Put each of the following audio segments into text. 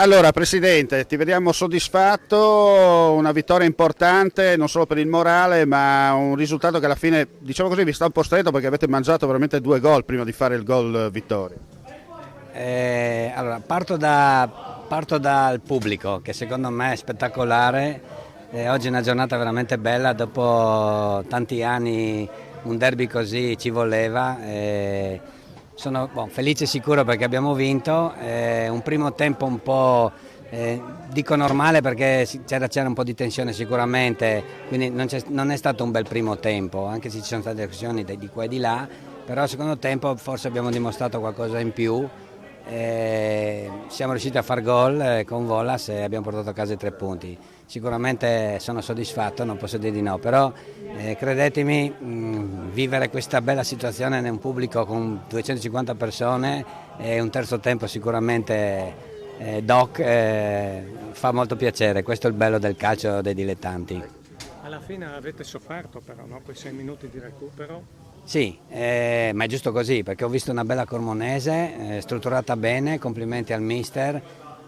Allora, Presidente, ti vediamo soddisfatto, una vittoria importante non solo per il morale, ma un risultato che alla fine, diciamo così, vi sta un po' stretto perché avete mangiato veramente 2 gol prima di fare il gol vittoria. Allora, parto dal pubblico che secondo me è spettacolare. Oggi è una giornata veramente bella, dopo tanti anni un derby così ci voleva. Sono felice e sicuro perché abbiamo vinto, un primo tempo un po' dico normale perché c'era un po' di tensione sicuramente, quindi non è stato un bel primo tempo, anche se ci sono state azioni di qua e di là, però al secondo tempo forse abbiamo dimostrato qualcosa in più, siamo riusciti a far gol con Volas e abbiamo portato a casa i 3 punti. Sicuramente sono soddisfatto, non posso dire di no, però credetemi, vivere questa bella situazione in un pubblico con 250 persone e un terzo tempo sicuramente doc fa molto piacere, questo è il bello del calcio dei dilettanti. Alla fine avete sofferto però, no? Quei 6 minuti di recupero. Sì, ma è giusto così perché ho visto una bella Cremonese strutturata bene, complimenti al mister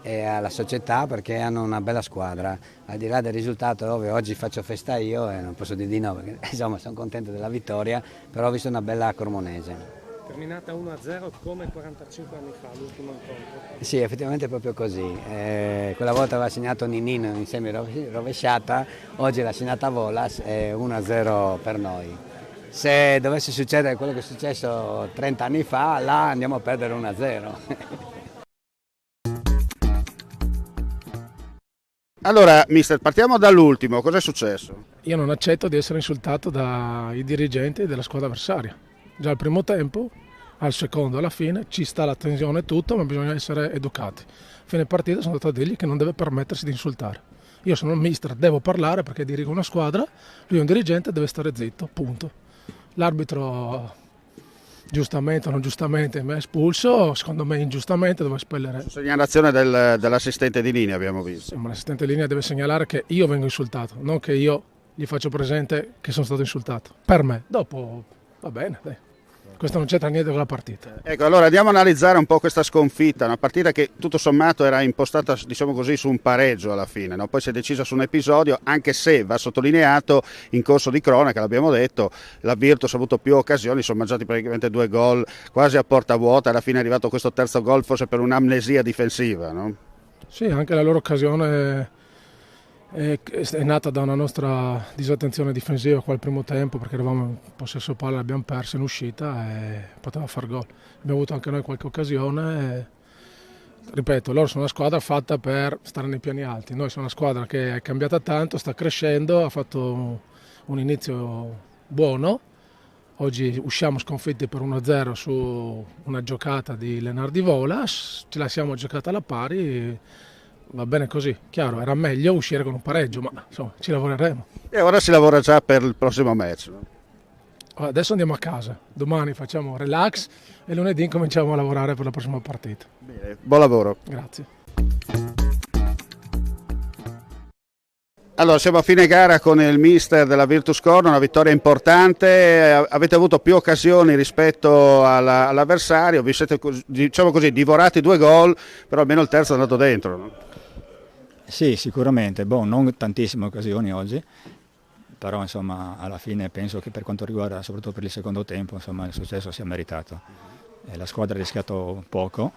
e alla società perché hanno una bella squadra, al di là del risultato dove oggi faccio festa io e non posso dire di no perché insomma sono contento della vittoria, però ho visto una bella Cremonese. Terminata 1-0 come 45 anni fa, l'ultimo incontro. Sì, effettivamente è proprio così, quella volta aveva segnato Ninino in semi rovesciata, oggi l'ha segnata Volas e 1-0 per noi. Se dovesse succedere quello che è successo 30 anni fa, là andiamo a perdere 1-0. Allora, mister, partiamo dall'ultimo, cosa è successo? Io non accetto di essere insultato dai dirigenti della squadra avversaria. Già al primo tempo, al secondo, alla fine, ci sta la tensione e tutto, ma bisogna essere educati. A fine partita sono andato a dirgli che non deve permettersi di insultare. Io sono il mister, devo parlare perché dirigo una squadra, lui è un dirigente, deve stare zitto, punto. L'arbitro, giustamente o non giustamente, mi ha espulso, secondo me ingiustamente doveva espellere. Segnalazione dell'assistente di linea abbiamo visto. Ma l'assistente linea deve segnalare che io vengo insultato, non che io gli faccio presente che sono stato insultato. Per me. Dopo va bene, dai. Questo non c'entra niente con la partita. Ecco, allora andiamo a analizzare un po' questa sconfitta, una partita che tutto sommato era impostata, diciamo così, su un pareggio alla fine, no? Poi si è decisa su un episodio, anche se va sottolineato in corso di cronaca, l'abbiamo detto, la Virtus ha avuto più occasioni, sono mangiati praticamente 2 gol quasi a porta vuota, alla fine è arrivato questo terzo gol forse per un'amnesia difensiva, no? Sì, anche la loro occasione è nata da una nostra disattenzione difensiva qua al primo tempo perché eravamo in possesso palla, l'abbiamo persa in uscita e poteva far gol. Abbiamo avuto anche noi qualche occasione e, ripeto, loro sono una squadra fatta per stare nei piani alti, noi siamo una squadra che è cambiata tanto, sta crescendo, ha fatto un inizio buono. Oggi usciamo sconfitti per 1-0 su una giocata di Lenardi Volas, ce la siamo giocata alla pari. Va bene così, chiaro, era meglio uscire con un pareggio, ma insomma ci lavoreremo. E ora si lavora già per il prossimo match, no? Adesso andiamo a casa, domani facciamo relax e lunedì cominciamo a lavorare per la prossima partita. Bene, buon lavoro. Grazie. Allora, siamo a fine gara con il mister della Virtus Corno, una vittoria importante, avete avuto più occasioni rispetto all'avversario, vi siete, diciamo così, divorati 2 gol, però almeno il terzo è andato dentro, no? Sì, sicuramente, non tantissime occasioni oggi, però insomma alla fine penso che per quanto riguarda soprattutto per il secondo tempo insomma, il successo sia meritato. La squadra ha rischiato poco,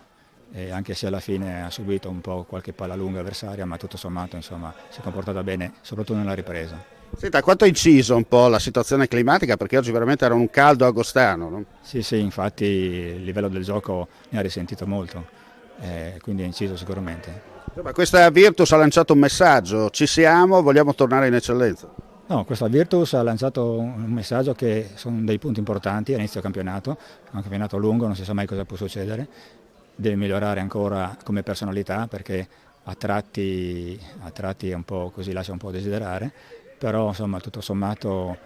e anche se alla fine ha subito un po' qualche palla lunga avversaria, ma tutto sommato insomma, si è comportata bene, soprattutto nella ripresa. Senta, quanto ha inciso un po' la situazione climatica? Perché oggi veramente era un caldo agostano, no? Sì, infatti il livello del gioco ne ha risentito molto, quindi ha inciso sicuramente. Ma questa Virtus ha lanciato un messaggio, ci siamo, vogliamo tornare in eccellenza. No, questa Virtus ha lanciato un messaggio che sono dei punti importanti a inizio campionato, è un campionato lungo, non si sa mai cosa può succedere, deve migliorare ancora come personalità perché a tratti è un po' così, lascia un po' desiderare, però insomma tutto sommato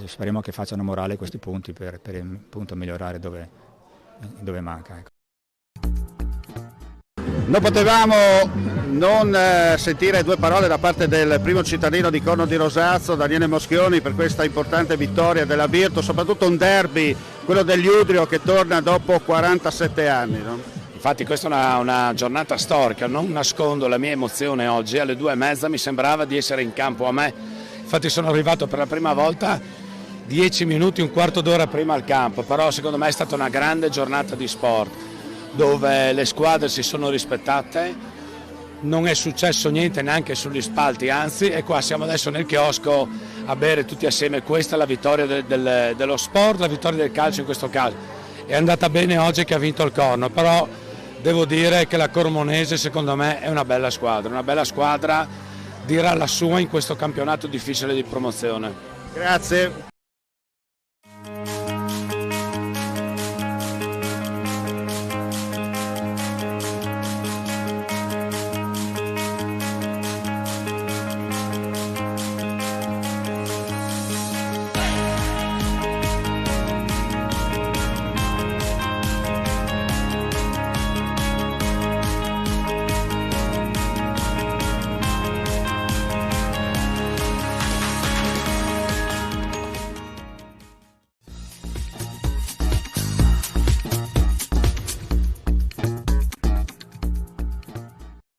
speriamo che facciano morale questi punti per appunto migliorare dove manca. Ecco. Non potevamo non sentire 2 parole da parte del primo cittadino di Corno di Rosazzo, Daniele Moschioni, per questa importante vittoria della Virtus, soprattutto un derby, quello degli Udrio che torna dopo 47 anni. No? Infatti questa è una giornata storica, non nascondo la mia emozione oggi, alle 2:30 mi sembrava di essere in campo a me, infatti sono arrivato per la prima volta 10 minuti, un quarto d'ora prima al campo, però secondo me è stata una grande giornata di sport, dove le squadre si sono rispettate, non è successo niente neanche sugli spalti, anzi, e qua siamo adesso nel chiosco a bere tutti assieme, questa è la vittoria dello sport, la vittoria del calcio in questo caso. È andata bene oggi che ha vinto il Corno, però devo dire che la Cormonese secondo me è una bella squadra dirà la sua in questo campionato difficile di promozione. Grazie.